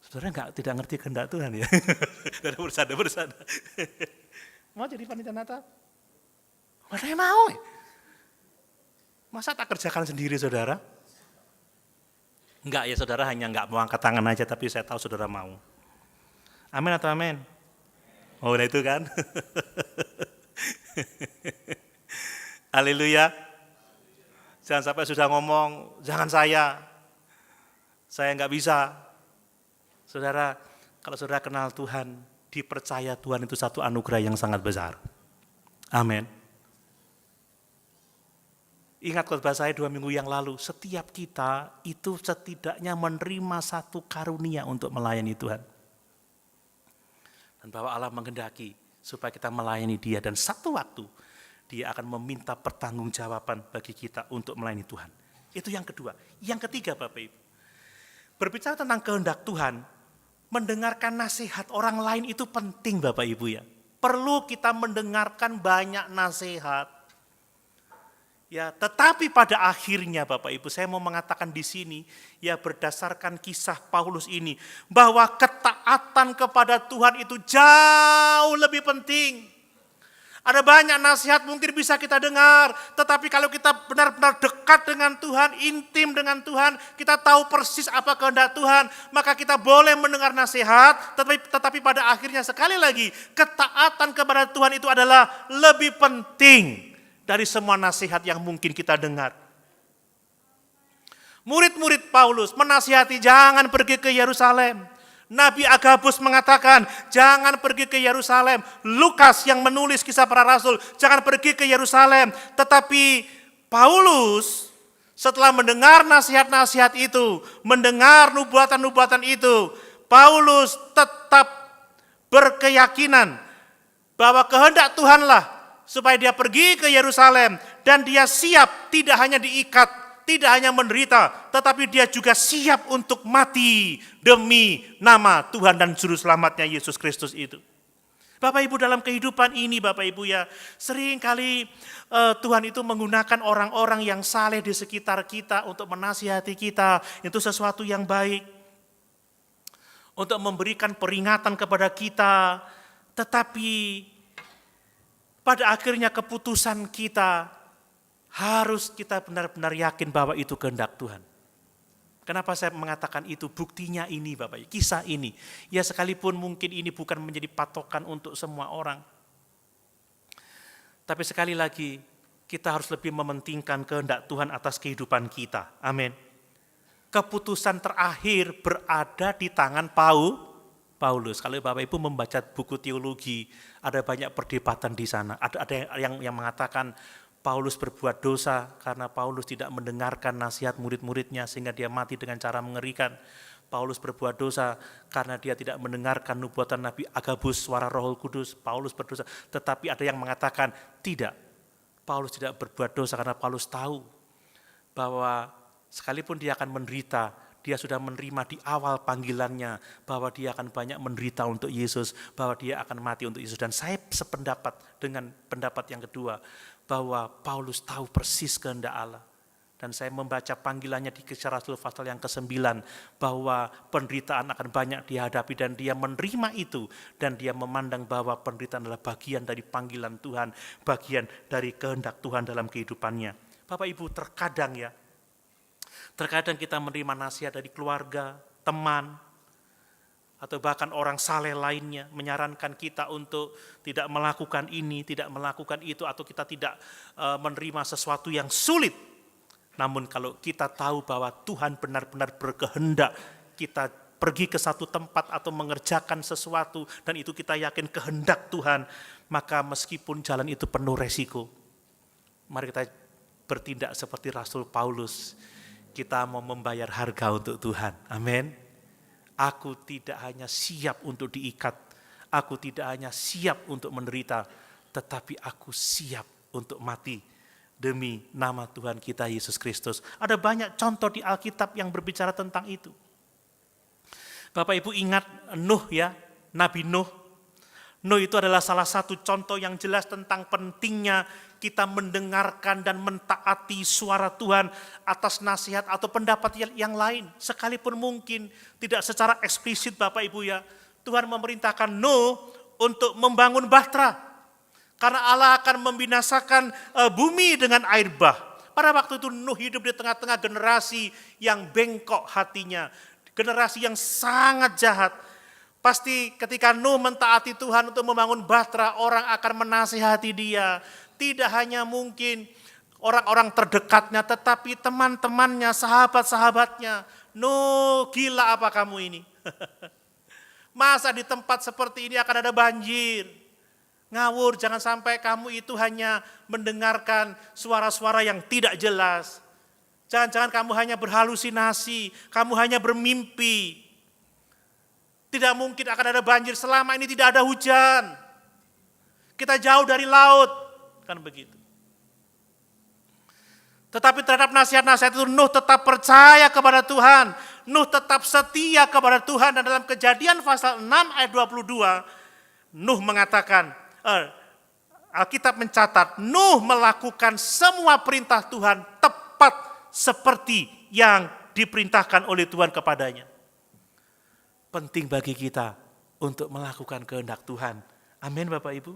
Saudara tidak ngerti kehendak Tuhan ya. Bersada. Mau jadi panitia Natal? Mana yang mau? Masa tak kerjakan sendiri saudara? Enggak ya saudara, hanya enggak mau angkat tangan aja, tapi saya tahu saudara mau. Amin atau amin? Oh nah itu kan. Haleluya. Jangan sampai sudah ngomong, jangan saya enggak bisa. Saudara, kalau saudara kenal Tuhan, dipercaya Tuhan itu satu anugerah yang sangat besar. Amin. Ingat khotbah saya 2 minggu yang lalu, setiap kita itu setidaknya menerima satu karunia untuk melayani Tuhan. Dan bahwa Allah menghendaki supaya kita melayani Dia, dan satu waktu Dia akan meminta pertanggungjawaban bagi kita untuk melayani Tuhan. Itu yang kedua. Yang ketiga Bapak Ibu, berbicara tentang kehendak Tuhan, mendengarkan nasihat orang lain itu penting Bapak Ibu ya. Perlu kita mendengarkan banyak nasihat. Ya, tetapi pada akhirnya Bapak Ibu, saya mau mengatakan di sini, ya berdasarkan kisah Paulus ini, bahwa ketaatan kepada Tuhan itu jauh lebih penting. Ada banyak nasihat mungkin bisa kita dengar, tetapi kalau kita benar-benar dekat dengan Tuhan, intim dengan Tuhan, kita tahu persis apa kehendak Tuhan, maka kita boleh mendengar nasihat, tetapi pada akhirnya sekali lagi, ketaatan kepada Tuhan itu adalah lebih penting dari semua nasihat yang mungkin kita dengar. Murid-murid Paulus menasihati jangan pergi ke Yerusalem. Nabi Agabus mengatakan jangan pergi ke Yerusalem. Lukas yang menulis kisah para rasul jangan pergi ke Yerusalem. Tetapi Paulus setelah mendengar nasihat-nasihat itu, mendengar nubuatan-nubuatan itu, Paulus tetap berkeyakinan bahwa kehendak Tuhanlah supaya dia pergi ke Yerusalem, dan dia siap tidak hanya diikat, tidak hanya menderita, tetapi dia juga siap untuk mati demi nama Tuhan dan Juru Selamatnya Yesus Kristus itu. Bapak Ibu, dalam kehidupan ini Bapak Ibu ya, seringkali Tuhan itu menggunakan orang-orang yang saleh di sekitar kita untuk menasihati kita, itu sesuatu yang baik. Untuk memberikan peringatan kepada kita, tetapi pada akhirnya keputusan kita harus kita benar-benar yakin bahwa itu kehendak Tuhan. Kenapa saya mengatakan itu? Buktinya ini Bapak, kisah ini. Ya sekalipun mungkin ini bukan menjadi patokan untuk semua orang. Tapi sekali lagi, kita harus lebih mementingkan kehendak Tuhan atas kehidupan kita. Amin. Keputusan terakhir berada di tangan Paulus. Kalau Bapak Ibu membaca buku teologi, ada banyak perdebatan di sana. Ada yang mengatakan Paulus berbuat dosa karena Paulus tidak mendengarkan nasihat murid-muridnya sehingga dia mati dengan cara mengerikan. Paulus berbuat dosa karena dia tidak mendengarkan nubuatan Nabi Agabus, suara Roh Kudus. Paulus berdosa. Tetapi ada yang mengatakan tidak. Paulus tidak berbuat dosa karena Paulus tahu bahwa Sekalipun dia akan menderita, dia sudah menerima di awal panggilannya bahwa dia akan banyak menderita untuk Yesus, bahwa dia akan mati untuk Yesus. Dan saya sependapat dengan pendapat yang kedua, bahwa Paulus tahu persis kehendak Allah. Dan saya membaca panggilannya di Kisah Rasul pasal yang ke-9, bahwa penderitaan akan banyak dihadapi dan dia menerima itu. Dan dia memandang bahwa penderitaan adalah bagian dari panggilan Tuhan, bagian dari kehendak Tuhan dalam kehidupannya. Bapak Ibu, terkadang kita menerima nasihat dari keluarga, teman, atau bahkan orang saleh lainnya menyarankan kita untuk tidak melakukan ini, tidak melakukan itu, atau kita tidak menerima sesuatu yang sulit. Namun kalau kita tahu bahwa Tuhan benar-benar berkehendak kita pergi ke satu tempat atau mengerjakan sesuatu, dan itu kita yakin kehendak Tuhan, maka meskipun jalan itu penuh resiko, mari kita bertindak seperti Rasul Paulus. Kita mau membayar harga untuk Tuhan. Amin. Aku tidak hanya siap untuk diikat, aku tidak hanya siap untuk menderita, tetapi aku siap untuk mati demi nama Tuhan kita Yesus Kristus. Ada banyak contoh di Alkitab yang berbicara tentang itu. Bapak Ibu ingat Nuh ya, Nabi Nuh. Nuh itu adalah salah satu contoh yang jelas tentang pentingnya kita mendengarkan dan mentaati suara Tuhan atas nasihat atau pendapat yang lain. Sekalipun mungkin tidak secara eksplisit Bapak Ibu ya, Tuhan memerintahkan Nuh untuk membangun bahtera. Karena Allah akan membinasakan bumi dengan air bah. Pada waktu itu Nuh hidup di tengah-tengah generasi yang bengkok hatinya. Generasi yang sangat jahat. Pasti ketika Nuh mentaati Tuhan untuk membangun bahtera, orang akan menasihati dia. Tidak hanya mungkin orang-orang terdekatnya, tetapi teman-temannya, sahabat-sahabatnya. Nuh, gila apa kamu ini? Masa di tempat seperti ini akan ada banjir? Ngawur, jangan sampai kamu itu hanya mendengarkan suara-suara yang tidak jelas. Jangan-jangan kamu hanya berhalusinasi, kamu hanya bermimpi. Tidak mungkin akan ada banjir selama ini tidak ada hujan. Kita jauh dari laut, kan begitu. Tetapi terhadap nasihat-nasihat itu Nuh tetap percaya kepada Tuhan. Nuh tetap setia kepada Tuhan, dan dalam Kejadian pasal 6 ayat 22, Nuh mengatakan, Alkitab mencatat, Nuh melakukan semua perintah Tuhan tepat seperti yang diperintahkan oleh Tuhan kepadanya. Penting bagi kita untuk melakukan kehendak Tuhan. Amin Bapak Ibu.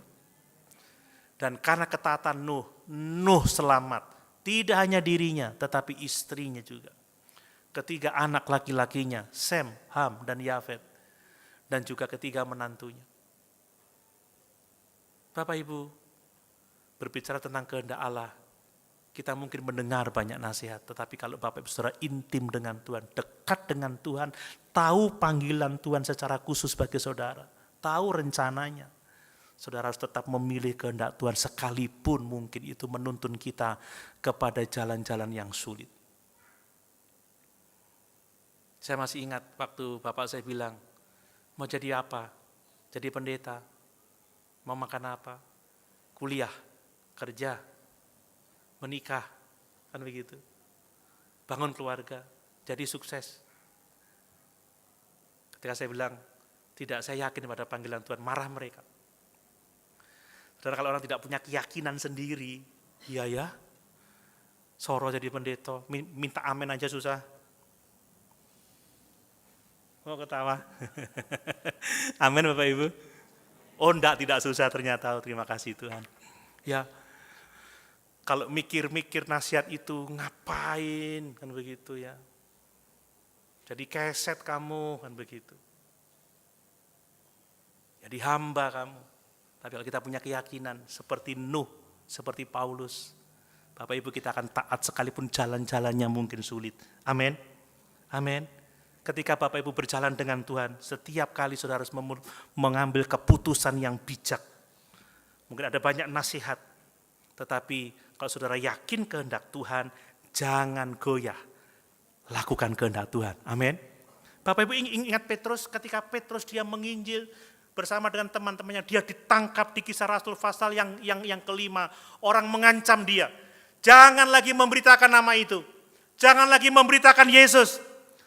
Dan karena ketaatan Nuh selamat. Tidak hanya dirinya, tetapi istrinya juga. Ketiga anak laki-lakinya, Sem, Ham, dan Yafet. Dan juga ketiga menantunya. Bapak Ibu, berbicara tentang kehendak Allah, kita mungkin mendengar banyak nasihat, tetapi kalau Bapak Ibu Saudara intim dengan Tuhan, dekat dengan Tuhan, tahu panggilan Tuhan secara khusus bagi saudara, tahu rencananya, saudara harus tetap memilih kehendak Tuhan sekalipun mungkin itu menuntun kita kepada jalan-jalan yang sulit. Saya masih ingat waktu Bapak saya bilang, mau jadi apa? Jadi pendeta. Mau makan apa? Kuliah, kerja, menikah, kan begitu. Bangun keluarga, jadi sukses. Ketika saya bilang, tidak, saya yakin pada panggilan Tuhan, marah mereka. Saudara, kalau orang tidak punya keyakinan sendiri, iya ya, soro jadi pendeta, minta amin aja susah. Oh ketawa. Amin Bapak Ibu. Oh tidak susah ternyata, terima kasih Tuhan. Ya, kalau mikir-mikir nasihat itu ngapain, kan begitu ya. Jadi keset kamu, kan begitu. Jadi hamba kamu. Tapi kalau kita punya keyakinan seperti Nuh, seperti Paulus, Bapak Ibu kita akan taat sekalipun jalan-jalannya mungkin sulit. Amin. Amin. Ketika Bapak Ibu berjalan dengan Tuhan, setiap kali saudara harus mengambil keputusan yang bijak. Mungkin ada banyak nasihat, tetapi kalau saudara yakin kehendak Tuhan, jangan goyah. Lakukan kehendak Tuhan. Amin. Bapak Ibu ingat Petrus, ketika Petrus dia menginjil bersama dengan teman-temannya, dia ditangkap di Kisah Rasul pasal yang kelima. Orang mengancam dia, jangan lagi memberitakan nama itu. Jangan lagi memberitakan Yesus.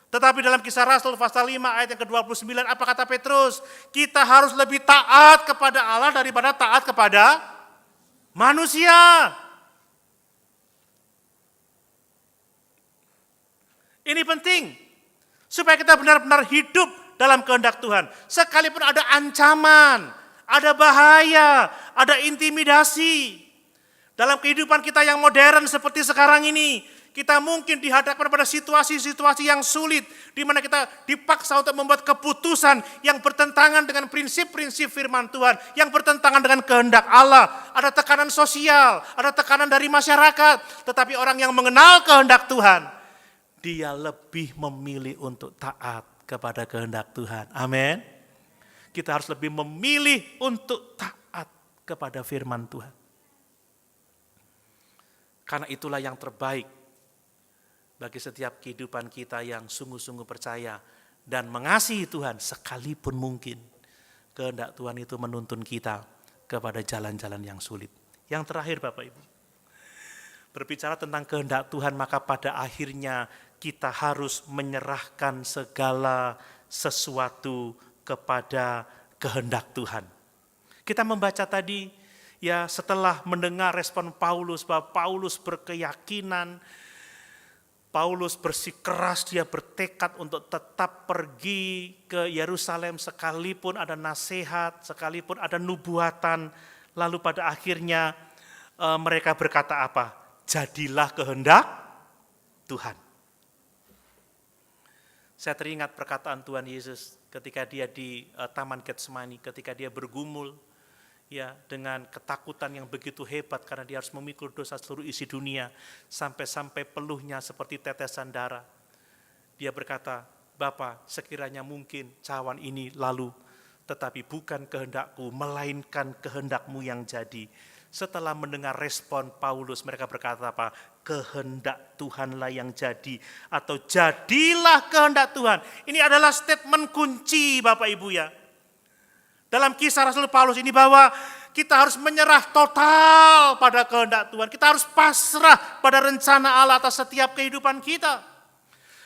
Tetapi dalam Kisah Rasul pasal 5 ayat yang ke-29, apa kata Petrus? Kita harus lebih taat kepada Allah daripada taat kepada manusia. Ini penting, supaya kita benar-benar hidup dalam kehendak Tuhan. Sekalipun ada ancaman, ada bahaya, ada intimidasi. Dalam kehidupan kita yang modern seperti sekarang ini, kita mungkin dihadapkan pada situasi-situasi yang sulit, di mana kita dipaksa untuk membuat keputusan yang bertentangan dengan prinsip-prinsip firman Tuhan, yang bertentangan dengan kehendak Allah. Ada tekanan sosial, ada tekanan dari masyarakat, tetapi orang yang mengenal kehendak Tuhan, dia lebih memilih untuk taat kepada kehendak Tuhan. Amin. Kita harus lebih memilih untuk taat kepada firman Tuhan. Karena itulah yang terbaik bagi setiap kehidupan kita yang sungguh-sungguh percaya dan mengasihi Tuhan, sekalipun mungkin kehendak Tuhan itu menuntun kita kepada jalan-jalan yang sulit. Yang terakhir Bapak Ibu, berbicara tentang kehendak Tuhan, maka pada akhirnya kita harus menyerahkan segala sesuatu kepada kehendak Tuhan. Kita membaca tadi, ya, setelah mendengar respon Paulus bahwa Paulus berkeyakinan, Paulus bersikeras, dia bertekad untuk tetap pergi ke Yerusalem sekalipun ada nasihat, sekalipun ada nubuatan. Lalu pada akhirnya mereka berkata apa? Jadilah kehendak Tuhan. Saya teringat perkataan Tuhan Yesus ketika dia di Taman Getsemani, ketika dia bergumul ya dengan ketakutan yang begitu hebat karena dia harus memikul dosa seluruh isi dunia sampai-sampai peluhnya seperti tetesan darah. Dia berkata, Bapa, sekiranya mungkin cawan ini lalu, tetapi bukan kehendakku, melainkan kehendakmu yang jadi. Setelah mendengar respon Paulus, mereka berkata apa? Kehendak Tuhanlah yang jadi, atau jadilah kehendak Tuhan. Ini adalah statement kunci Bapak Ibu ya. Dalam Kisah Rasul Paulus ini bahwa kita harus menyerah total pada kehendak Tuhan. Kita harus pasrah pada rencana Allah atas setiap kehidupan kita.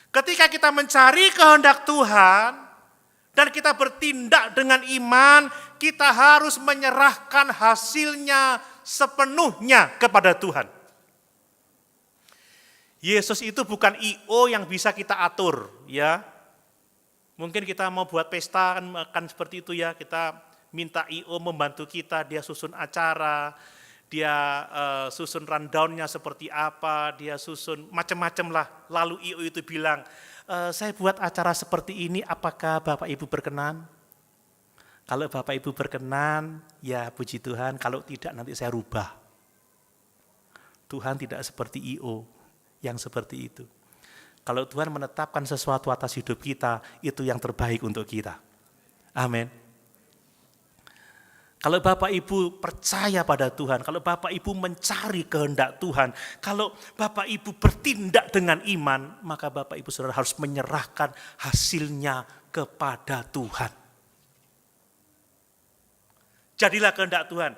Ketika kita mencari kehendak Tuhan dan kita bertindak dengan iman, kita harus menyerahkan hasilnya sepenuhnya kepada Tuhan. Yesus itu bukan I.O. yang bisa kita atur, ya. Mungkin kita mau buat pesta kan seperti itu ya, kita minta I.O. membantu kita, dia susun acara, dia susun rundown-nya seperti apa, dia susun macam-macam lah. Lalu I.O. itu bilang, saya buat acara seperti ini, apakah Bapak Ibu berkenan? Kalau Bapak Ibu berkenan, ya puji Tuhan, kalau tidak nanti saya rubah. Tuhan tidak seperti I.O. yang seperti itu. Kalau Tuhan menetapkan sesuatu atas hidup kita, itu yang terbaik untuk kita. Amin. Kalau Bapak Ibu percaya pada Tuhan, kalau Bapak Ibu mencari kehendak Tuhan, kalau Bapak Ibu bertindak dengan iman, maka Bapak Ibu Saudara harus menyerahkan hasilnya kepada Tuhan. Jadilah kehendak Tuhan.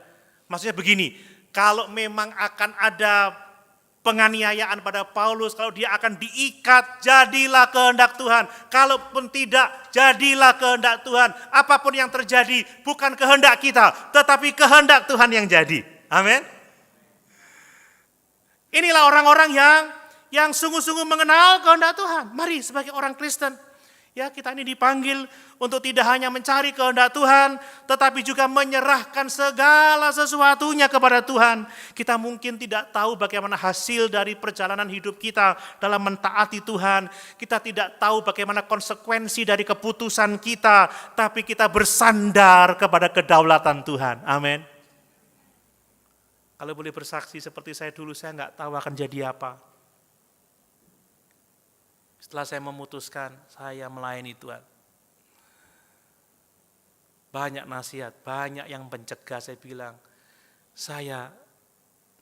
Maksudnya begini, kalau memang akan ada penganiayaan pada Paulus, kalau dia akan diikat, jadilah kehendak Tuhan. Kalaupun tidak, jadilah kehendak Tuhan. Apapun yang terjadi, bukan kehendak kita, tetapi kehendak Tuhan yang jadi. Amin. Inilah orang-orang yang sungguh-sungguh mengenal kehendak Tuhan. Mari sebagai orang Kristen, ya kita ini dipanggil untuk tidak hanya mencari kehendak Tuhan, tetapi juga menyerahkan segala sesuatunya kepada Tuhan. Kita mungkin tidak tahu bagaimana hasil dari perjalanan hidup kita dalam mentaati Tuhan. Kita tidak tahu bagaimana konsekuensi dari keputusan kita, tapi kita bersandar kepada kedaulatan Tuhan. Amin. Kalau boleh bersaksi seperti saya dulu, saya nggak tahu akan jadi apa. Setelah saya memutuskan, saya melayani Tuhan. Banyak nasihat, banyak yang mencegah, saya bilang, saya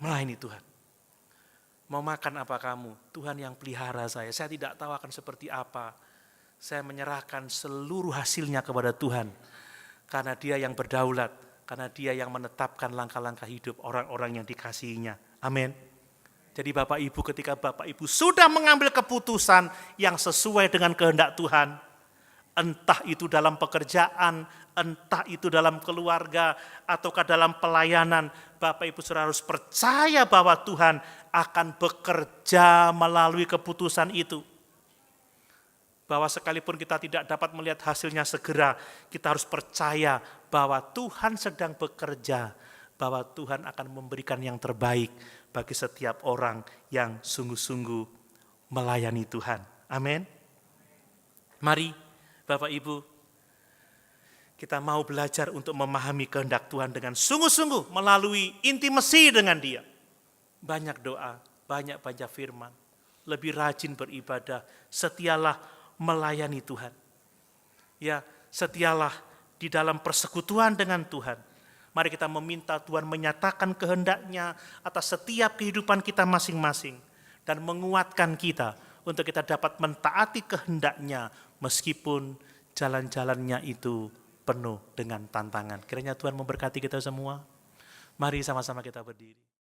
melayani Tuhan. Mau makan apa kamu? Tuhan yang pelihara saya tidak tahu akan seperti apa. Saya menyerahkan seluruh hasilnya kepada Tuhan. Karena Dia yang berdaulat, karena Dia yang menetapkan langkah-langkah hidup orang-orang yang dikasihinya. Amin. Jadi Bapak Ibu, ketika Bapak Ibu sudah mengambil keputusan yang sesuai dengan kehendak Tuhan, entah itu dalam pekerjaan, entah itu dalam keluarga, ataukah dalam pelayanan, Bapak Ibu Saudara harus percaya bahwa Tuhan akan bekerja melalui keputusan itu. Bahwa sekalipun kita tidak dapat melihat hasilnya segera, kita harus percaya bahwa Tuhan sedang bekerja, bahwa Tuhan akan memberikan yang terbaik bagi setiap orang yang sungguh-sungguh melayani Tuhan. Amin. Mari Bapak Ibu, kita mau belajar untuk memahami kehendak Tuhan dengan sungguh-sungguh melalui intimasi dengan Dia. Banyak doa, banyak baca firman, lebih rajin beribadah, setialah melayani Tuhan. Ya, setialah di dalam persekutuan dengan Tuhan. Mari kita meminta Tuhan menyatakan kehendak-Nya atas setiap kehidupan kita masing-masing dan menguatkan kita untuk kita dapat mentaati kehendak-Nya meskipun jalan-jalannya itu penuh dengan tantangan. Kiranya Tuhan memberkati kita semua. Mari sama-sama kita berdiri.